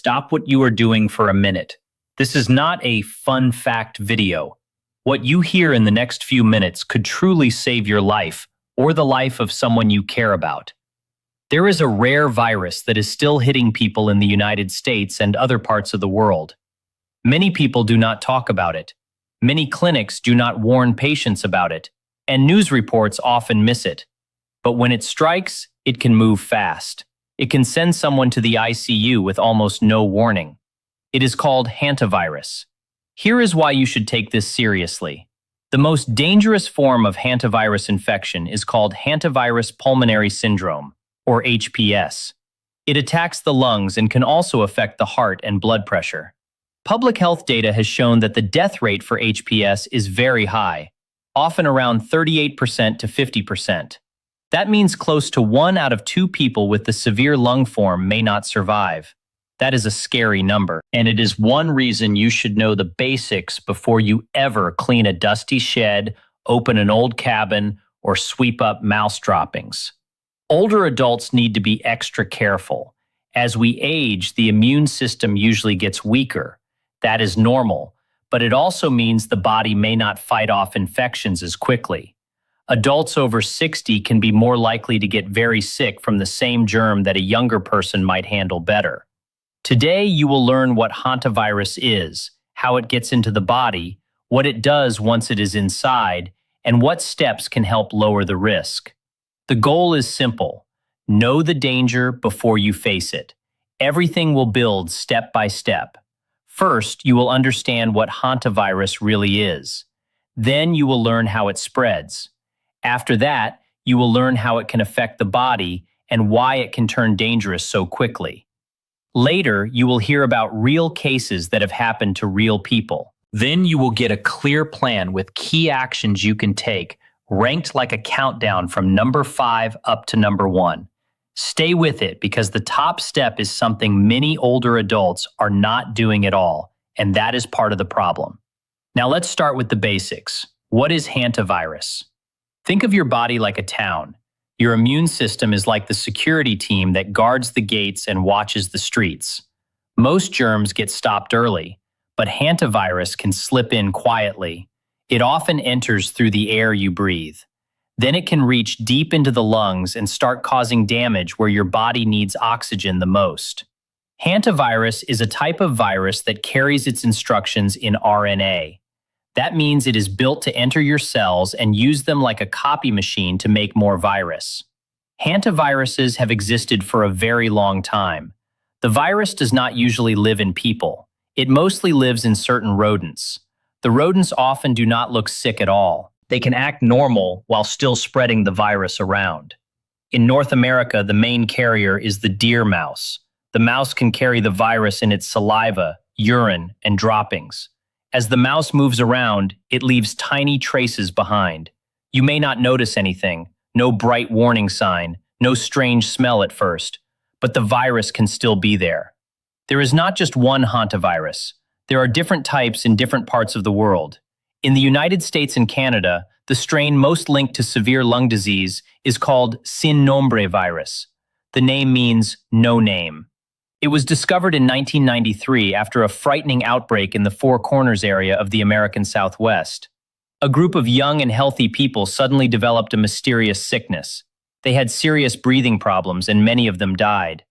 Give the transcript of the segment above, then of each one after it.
stop what you are doing for a minute. This is not a fun fact video. What you hear in the next few minutes could truly save your life or the life of someone you care about. There is a rare virus that is still hitting people in the United States and other parts of the world. Many people do not talk about it. Many clinics do not warn patients about it, and news reports often miss it. But when it strikes, it can move fast. It can send someone to the ICU with almost no warning. It is called hantavirus. Here is why you should take this seriously. The most dangerous form of hantavirus infection is called Hantavirus Pulmonary Syndrome, or HPS. It attacks the lungs and can also affect the heart and blood pressure. Public health data has shown that the death rate for HPS is very high, often around 38% to 50%. That means close to 1 out of 2 people with the severe lung form may not survive. That is a scary number, and it is one reason you should know the basics before you ever clean a dusty shed, open an old cabin, or sweep up mouse droppings. Older adults need to be extra careful. As we age, the immune system usually gets weaker. That is normal, but it also means the body may not fight off infections as quickly. Adults over 60 can be more likely to get very sick from the same germ that a younger person might handle better. Today, you will learn what hantavirus is, how it gets into the body, what it does once it is inside, and what steps can help lower the risk. The goal is simple. Know the danger before you face it. Everything will build step by step. First, you will understand what hantavirus really is. Then you will learn how it spreads. After that, you will learn how it can affect the body and why it can turn dangerous so quickly. Later, you will hear about real cases that have happened to real people. Then you will get a clear plan with key actions you can take, ranked like a countdown from number 5 up to number 1. Stay with it because the top step is something many older adults are not doing at all, and that is part of the problem. Now let's start with the basics. What is hantavirus? Think of your body like a town. Your immune system is like the security team that guards the gates and watches the streets. Most germs get stopped early, but hantavirus can slip in quietly. It often enters through the air you breathe. Then it can reach deep into the lungs and start causing damage where your body needs oxygen the most. Hantavirus is a type of virus that carries its instructions in RNA. That means it is built to enter your cells and use them like a copy machine to make more virus. Hantaviruses have existed for a very long time. The virus does not usually live in people. It mostly lives in certain rodents. The rodents often do not look sick at all. They can act normal while still spreading the virus around. In North America, the main carrier is the deer mouse. The mouse can carry the virus in its saliva, urine, and droppings. As the mouse moves around, it leaves tiny traces behind. You may not notice anything, no bright warning sign, no strange smell at first, but the virus can still be there. There is not just one hantavirus. There are different types in different parts of the world. In the United States and Canada, the strain most linked to severe lung disease is called sin nombre virus. The name means no name. It was discovered in 1993 after a frightening outbreak in the Four Corners area of the American Southwest. A group of young and healthy people suddenly developed a mysterious sickness. They had serious breathing problems and many of them died.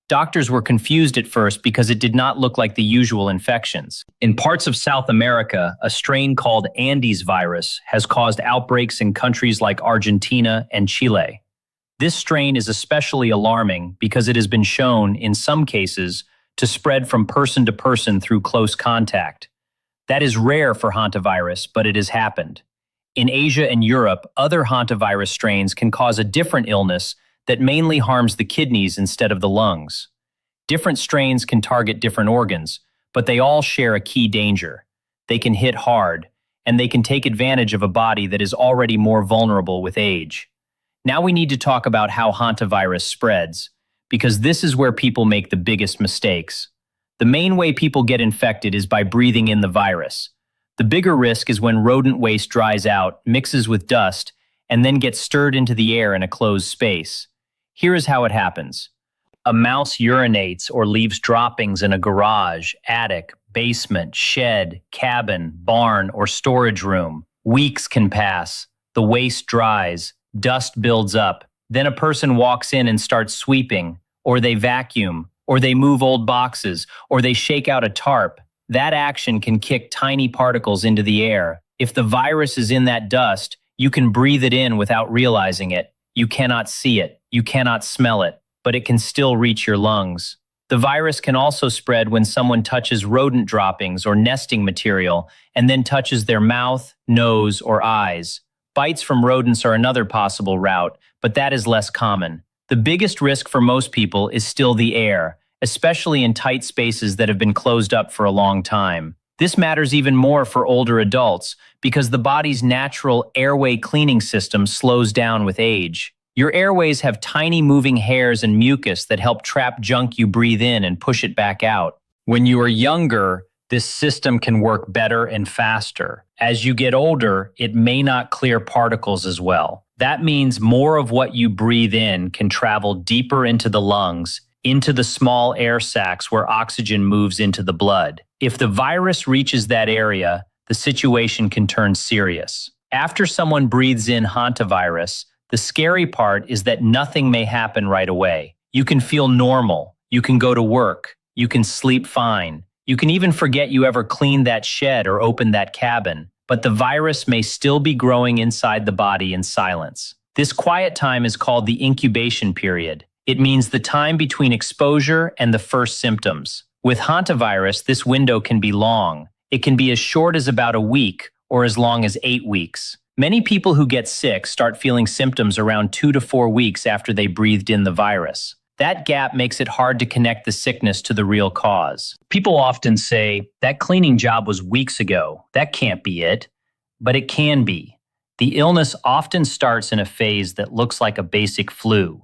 Doctors were confused at first because it did not look like the usual infections. In parts of South America, a strain called Is virus has caused outbreaks in countries like Argentina and Chile. This strain is especially alarming because it has been shown, in some cases, to spread from person to person through close contact. That is rare for hantavirus, but it has happened. In Asia and Europe, other hantavirus strains can cause a different illness that mainly harms the kidneys instead of the lungs. Different strains can target different organs, but they all share a key danger. They can hit hard, and they can take advantage of a body that is already more vulnerable with age. Now we need to talk about how hantavirus spreads, because this is where people make the biggest mistakes. The main way people get infected is by breathing in the virus. The bigger risk is when rodent waste dries out, mixes with dust, and then gets stirred into the air in a closed space. Here is how it happens. A mouse urinates or leaves droppings in a garage, attic, basement, shed, cabin, barn, or storage room. Weeks can pass. The waste dries. Dust builds up. Then a person walks in and starts sweeping, or they vacuum, or they move old boxes, or they shake out a tarp. That action can kick tiny particles into the air. If the virus is in that dust, you can breathe it in without realizing it. You cannot see it. You cannot smell it, but it can still reach your lungs. The virus can also spread when someone touches rodent droppings or nesting material and then touches their mouth, nose, or eyes. Bites from rodents are another possible route, but that is less common. The biggest risk for most people is still the air, especially in tight spaces that have been closed up for a long time. This matters even more for older adults because the body's natural airway cleaning system slows down with age. Your airways have tiny moving hairs and mucus that help trap junk you breathe in and push it back out. When you are younger, this system can work better and faster. As you get older, it may not clear particles as well. That means more of what you breathe in can travel deeper into the lungs, into the small air sacs where oxygen moves into the blood. If the virus reaches that area, the situation can turn serious. After someone breathes in hantavirus, the scary part is that nothing may happen right away. You can feel normal. You can go to work. You can sleep fine. You can even forget you ever cleaned that shed or opened that cabin. But the virus may still be growing inside the body in silence. This quiet time is called the incubation period. It means the time between exposure and the first symptoms. With hantavirus, this window can be long. It can be as short as about a week or as long as 8 weeks. Many people who get sick start feeling symptoms around 2 to 4 weeks after they breathed in the virus. That gap makes it hard to connect the sickness to the real cause. People often say, that cleaning job was weeks ago. That can't be it. But it can be. The illness often starts in a phase that looks like a basic flu.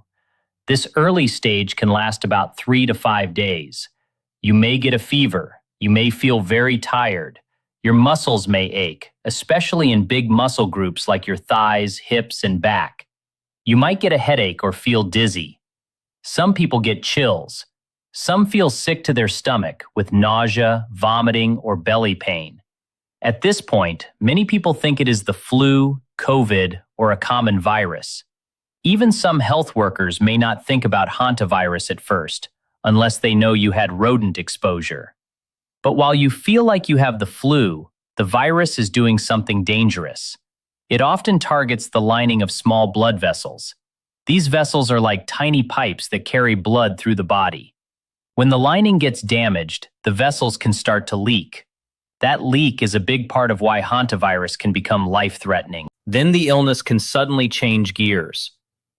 This early stage can last about 3 to 5 days. You may get a fever. You may feel very tired. Your muscles may ache, especially in big muscle groups like your thighs, hips, and back. You might get a headache or feel dizzy. Some people get chills. Some feel sick to their stomach with nausea, vomiting, or belly pain. At this point, many people think it is the flu, COVID, or a common virus. Even some health workers may not think about hantavirus at first, unless they know you had rodent exposure. But while you feel like you have the flu, the virus is doing something dangerous. It often targets the lining of small blood vessels. These vessels are like tiny pipes that carry blood through the body. When the lining gets damaged, the vessels can start to leak. That leak is a big part of why hantavirus can become life-threatening. Then the illness can suddenly change gears.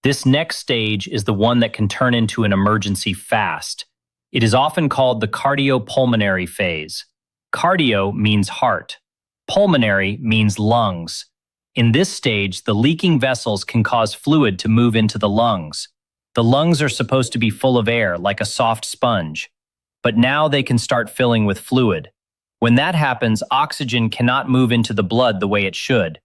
This next stage is the one that can turn into an emergency fast. It is often called the cardiopulmonary phase. Cardio means heart. Pulmonary means lungs. In this stage, the leaking vessels can cause fluid to move into the lungs. The lungs are supposed to be full of air, like a soft sponge. But now they can start filling with fluid. When that happens, oxygen cannot move into the blood the way it should.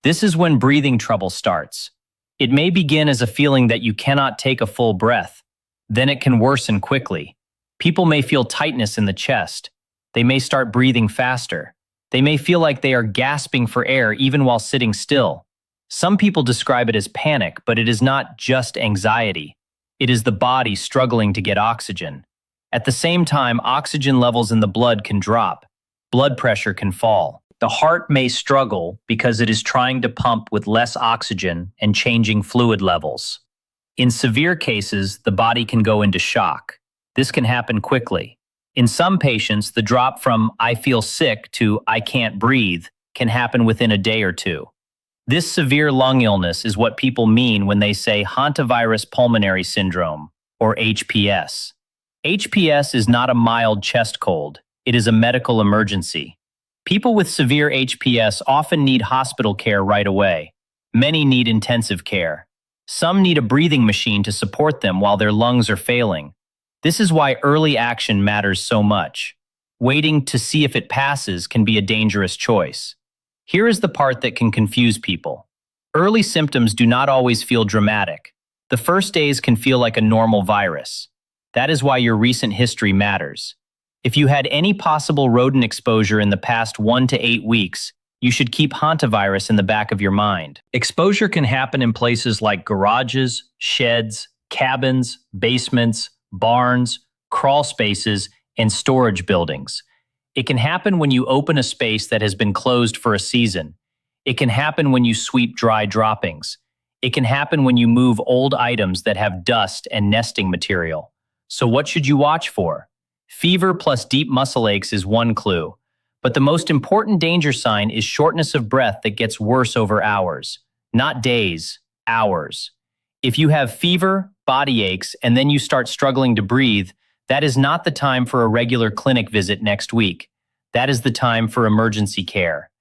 This is when breathing trouble starts. It may begin as a feeling that you cannot take a full breath. Then it can worsen quickly. People may feel tightness in the chest. They may start breathing faster. They may feel like they are gasping for air even while sitting still. Some people describe it as panic, but it is not just anxiety. It is the body struggling to get oxygen. At the same time, oxygen levels in the blood can drop. Blood pressure can fall. The heart may struggle because it is trying to pump with less oxygen and changing fluid levels. In severe cases, the body can go into shock. This can happen quickly. In some patients, the drop from "I feel sick" to "I can't breathe" can happen within a day or two. This severe lung illness is what people mean when they say Hantavirus Pulmonary Syndrome, or HPS. HPS is not a mild chest cold. It is a medical emergency. People with severe HPS often need hospital care right away. Many need intensive care. Some need a breathing machine to support them while their lungs are failing. This is why early action matters so much. Waiting to see if it passes can be a dangerous choice. Here is the part that can confuse people. Early symptoms do not always feel dramatic. The first days can feel like a normal virus. That is why your recent history matters. If you had any possible rodent exposure in the past 1 to 8 weeks, you should keep hantavirus in the back of your mind. Exposure can happen in places like garages, sheds, cabins, basements, barns, crawl spaces, and storage buildings. It can happen when you open a space that has been closed for a season. It can happen when you sweep dry droppings. It can happen when you move old items that have dust and nesting material. So what should you watch for? Fever plus deep muscle aches is one clue. But the most important danger sign is shortness of breath that gets worse over hours. Not days, hours. If you have fever, body aches, and then you start struggling to breathe, that is not the time for a regular clinic visit next week. That is the time for emergency care.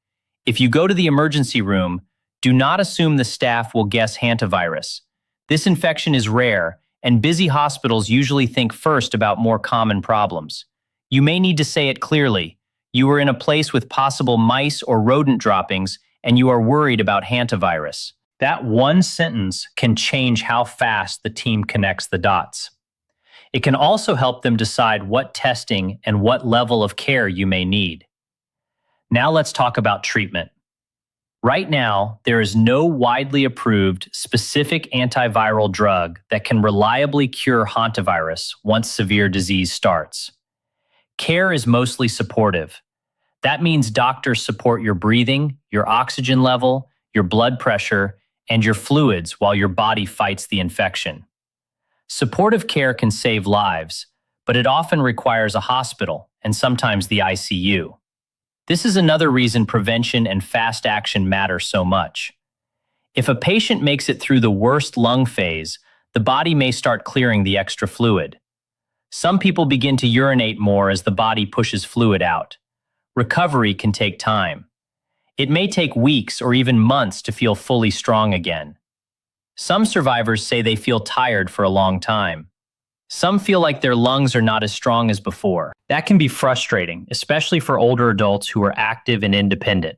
If you go to the emergency room, do not assume the staff will guess hantavirus. This infection is rare, and busy hospitals usually think first about more common problems. You may need to say it clearly. You are in a place with possible mice or rodent droppings, and you are worried about hantavirus. That one sentence can change how fast the team connects the dots. It can also help them decide what testing and what level of care you may need. Now let's talk about treatment. Right now, there is no widely approved specific antiviral drug that can reliably cure hantavirus once severe disease starts. Care is mostly supportive. That means doctors support your breathing, your oxygen level, your blood pressure, and your fluids while your body fights the infection. Supportive care can save lives, but it often requires a hospital and sometimes the ICU. This is another reason prevention and fast action matter so much. If a patient makes it through the worst lung phase, the body may start clearing the extra fluid. Some people begin to urinate more as the body pushes fluid out. Recovery can take time. It may take weeks or even months to feel fully strong again. Some survivors say they feel tired for a long time. Some feel like their lungs are not as strong as before. That can be frustrating, especially for older adults who are active and independent.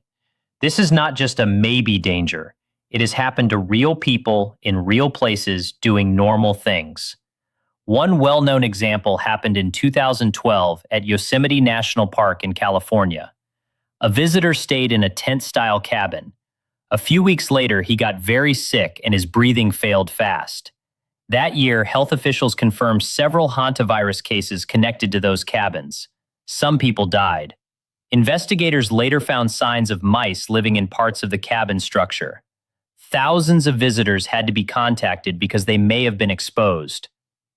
This is not just a maybe danger. It has happened to real people in real places doing normal things. One well-known example happened in 2012 at Yosemite National Park in California. A visitor stayed in a tent-style cabin. A few weeks later, he got very sick and his breathing failed fast. That year, health officials confirmed several hantavirus cases connected to those cabins. Some people died. Investigators later found signs of mice living in parts of the cabin structure. Thousands of visitors had to be contacted because they may have been exposed.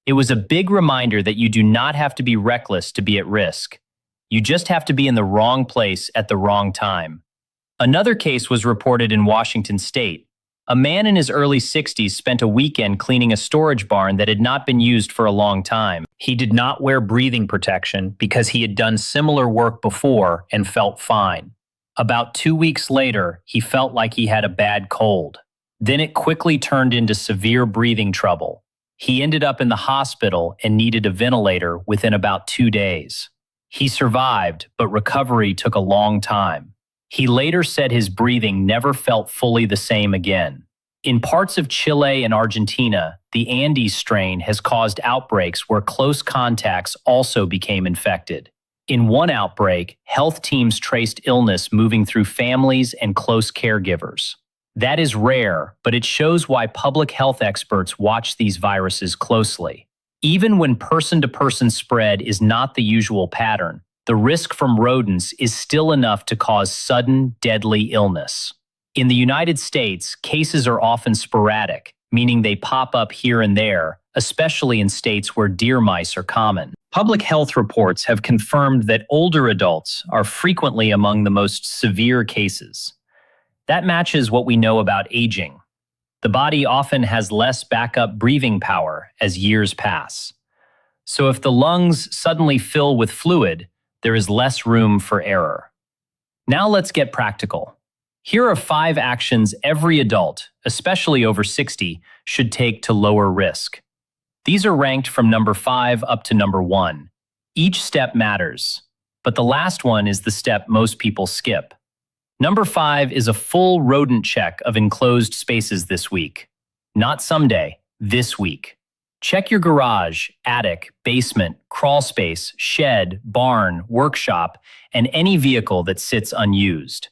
It was a big reminder that you do not have to be reckless to be at risk. You just have to be in the wrong place at the wrong time. Another case was reported in Washington State. A man in his early 60s spent a weekend cleaning a storage barn that had not been used for a long time. He did not wear breathing protection because he had done similar work before and felt fine. About 2 weeks later, he felt like he had a bad cold. Then it quickly turned into severe breathing trouble. He ended up in the hospital and needed a ventilator within about 2 days. He survived, but recovery took a long time. He later said his breathing never felt fully the same again. In parts of Chile and Argentina, the Andes strain has caused outbreaks where close contacts also became infected. In one outbreak, health teams traced illness moving through families and close caregivers. That is rare, but it shows why public health experts watch these viruses closely. Even when person-to-person spread is not the usual pattern, the risk from rodents is still enough to cause sudden, deadly illness. In the United States, cases are often sporadic, meaning they pop up here and there, especially in states where deer mice are common. Public health reports have confirmed that older adults are frequently among the most severe cases. That matches what we know about aging. The body often has less backup breathing power as years pass. So if the lungs suddenly fill with fluid, there is less room for error. Now let's get practical. Here are 5 actions every adult, especially over 60, should take to lower risk. These are ranked from number 5 up to number 1. Each step matters, but the last one is the step most people skip. Number 5 is a full rodent check of enclosed spaces this week. Not someday, this week. Check your garage, attic, basement, crawl space, shed, barn, workshop, and any vehicle that sits unused.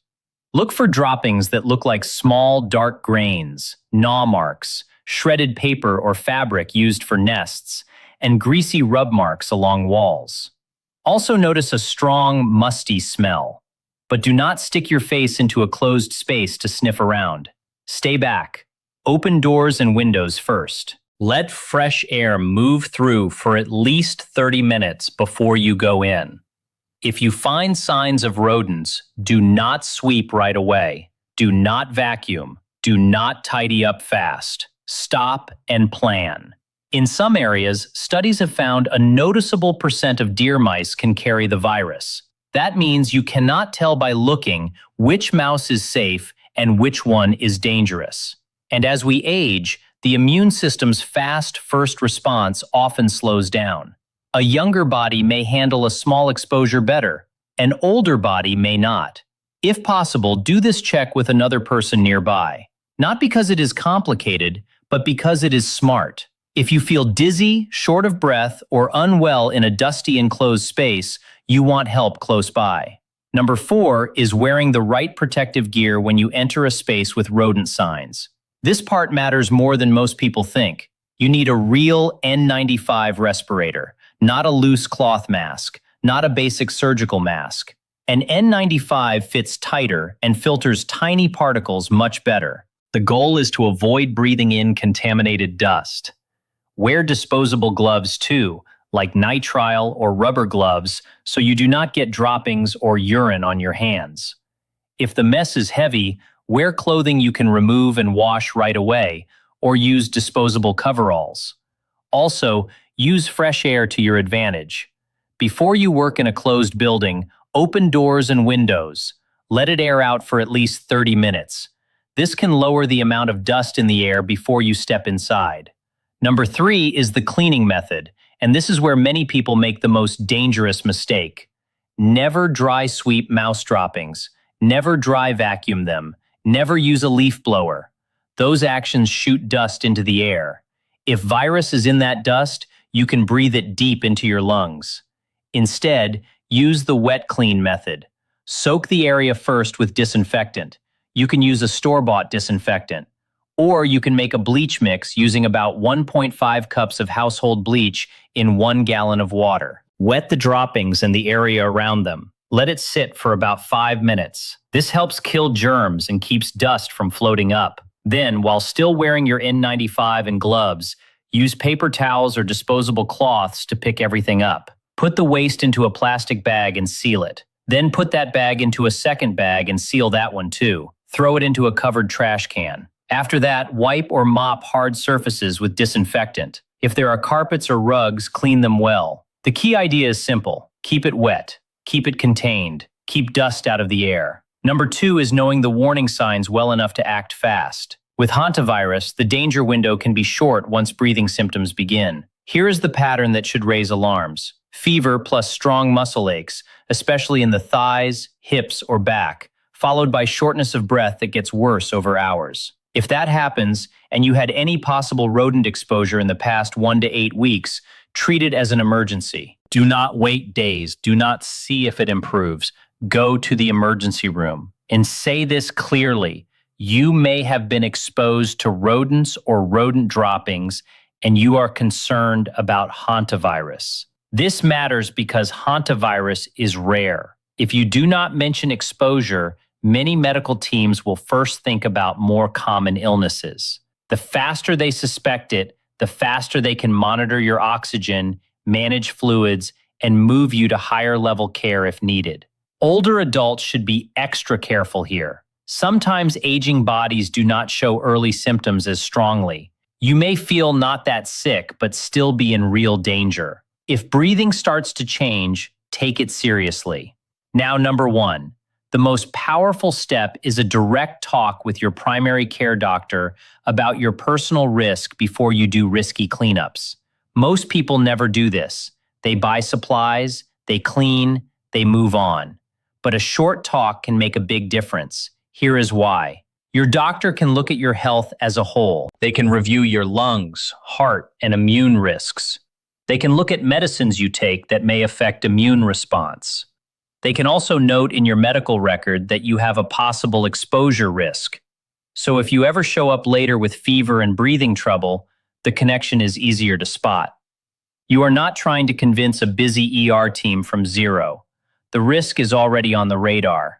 Look for droppings that look like small, dark grains, gnaw marks, shredded paper or fabric used for nests, and greasy rub marks along walls. Also notice a strong, musty smell. But do not stick your face into a closed space to sniff around. Stay back. Open doors and windows first. Let fresh air move through for at least 30 minutes before you go in. If you find signs of rodents, do not sweep right away. Do not vacuum. Do not tidy up fast. Stop and plan. In some areas, studies have found a noticeable percent of deer mice can carry the virus. That means you cannot tell by looking which mouse is safe and which one is dangerous. And as we age, the immune system's fast first response often slows down. A younger body may handle a small exposure better. An older body may not. If possible, do this check with another person nearby. Not because it is complicated, but because it is smart. If you feel dizzy, short of breath, or unwell in a dusty enclosed space, you want help close by. Number 4 is wearing the right protective gear when you enter a space with rodent signs. This part matters more than most people think. You need a real N95 respirator, not a loose cloth mask, not a basic surgical mask. An N95 fits tighter and filters tiny particles much better. The goal is to avoid breathing in contaminated dust. Wear disposable gloves too, like nitrile or rubber gloves, so you do not get droppings or urine on your hands. If the mess is heavy, wear clothing you can remove and wash right away, or use disposable coveralls. Also, use fresh air to your advantage. Before you work in a closed building, open doors and windows. Let it air out for at least 30 minutes. This can lower the amount of dust in the air before you step inside. Number 3 is the cleaning method, and this is where many people make the most dangerous mistake. Never dry sweep mouse droppings. Never dry vacuum them. Never use a leaf blower. Those actions shoot dust into the air. If virus is in that dust, you can breathe it deep into your lungs. Instead, use the wet clean method. Soak the area first with disinfectant. You can use a store-bought disinfectant. Or you can make a bleach mix using about 1.5 cups of household bleach in 1 gallon of water. Wet the droppings and the area around them. Let it sit for about 5 minutes. This helps kill germs and keeps dust from floating up. Then, while still wearing your N95 and gloves, use paper towels or disposable cloths to pick everything up. Put the waste into a plastic bag and seal it. Then put that bag into a second bag and seal that one too. Throw it into a covered trash can. After that, wipe or mop hard surfaces with disinfectant. If there are carpets or rugs, clean them well. The key idea is simple. Keep it wet. Keep it contained. Keep dust out of the air. Number 2 is knowing the warning signs well enough to act fast. With hantavirus, the danger window can be short once breathing symptoms begin. Here is the pattern that should raise alarms. Fever plus strong muscle aches, especially in the thighs, hips, or back, followed by shortness of breath that gets worse over hours. If that happens, and you had any possible rodent exposure in the past 1 to 8 weeks, treat it as an emergency. Do not wait days. Do not see if it improves. Go to the emergency room. And say this clearly. You may have been exposed to rodents or rodent droppings, and you are concerned about hantavirus. This matters because hantavirus is rare. If you do not mention exposure, many medical teams will first think about more common illnesses. The faster they suspect it, the faster they can monitor your oxygen, manage fluids, and move you to higher level care if needed. Older adults should be extra careful here. Sometimes aging bodies do not show early symptoms as strongly. You may feel not that sick, but still be in real danger. If breathing starts to change, take it seriously. Now, number 1. The most powerful step is a direct talk with your primary care doctor about your personal risk before you do risky cleanups. Most people never do this. They buy supplies, they clean, they move on. But a short talk can make a big difference. Here is why. Your doctor can look at your health as a whole. They can review your lungs, heart, and immune risks. They can look at medicines you take that may affect immune response. They can also note in your medical record that you have a possible exposure risk. So if you ever show up later with fever and breathing trouble, the connection is easier to spot. You are not trying to convince a busy ER team from zero. The risk is already on the radar.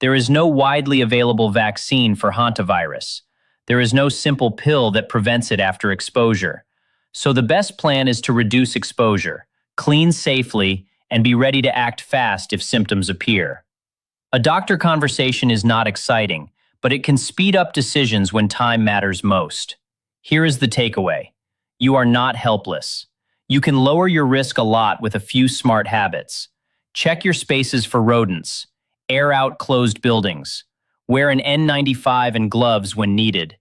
There is no widely available vaccine for hantavirus. There is no simple pill that prevents it after exposure. So the best plan is to reduce exposure, clean safely, and be ready to act fast if symptoms appear. A doctor conversation is not exciting, but it can speed up decisions when time matters most. Here is the takeaway. You are not helpless. You can lower your risk a lot with a few smart habits. Check your spaces for rodents. Air out closed buildings. Wear an N95 and gloves when needed.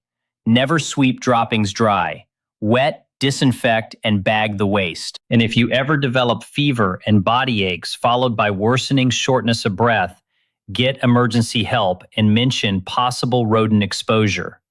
Never sweep droppings dry. Wet, disinfect, and bag the waste. And if you ever develop fever and body aches followed by worsening shortness of breath, get emergency help and mention possible rodent exposure.